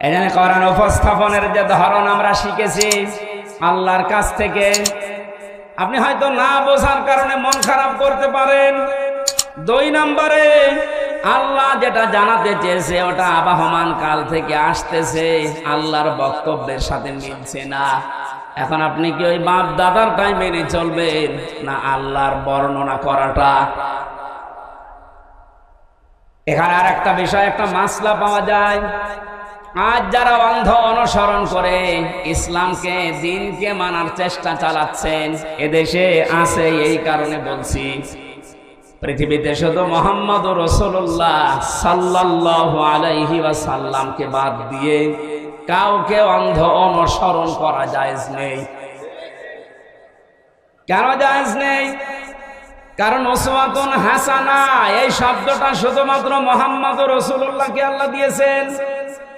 এজন্য কোরআন উপস্থাপনের যে ধরন আমরা শিখেছি আল্লাহর কাছ থেকে, আপনি হয়তো না বোঝার কারণে মন খারাপ করতে পারেন। 2 নম্বরে আল্লাহ যেটা জানাতে চেয়েছে ওটা আবাহমান কাল থেকে আসতেছে, আল্লাহর বক্তব্যের সাথে মিলছে না। এখন আপনি কি ওই বাপ দাদারটাই মেনে চলবেন না আল্লাহর বর্ণনা করাটা? এখানে আর একটা বিষয়, একটা মাসলা পাওয়া যায়। আজ যারা অন্ধ অনুসরণ করে ইসলামকে, দ্বীনকে মানার চেষ্টা চালাচ্ছেন, এদেশে আছে। এই কারণে বলছি, পৃথিবীতে শুধু মুহাম্মদ রাসূলুল্লাহ সাল্লাল্লাহু আলাইহি ওয়াসাল্লামকে বাদ দিয়ে কাউকে অন্ধ অনুসরণ করা জায়েজ নেই। কেন জায়েজ নেই? কারণ উসওয়াতুন হাসানা এই শব্দটা শুধুমাত্র মুহাম্মদ রাসূলুল্লাহকে আল্লাহ দিয়েছেন।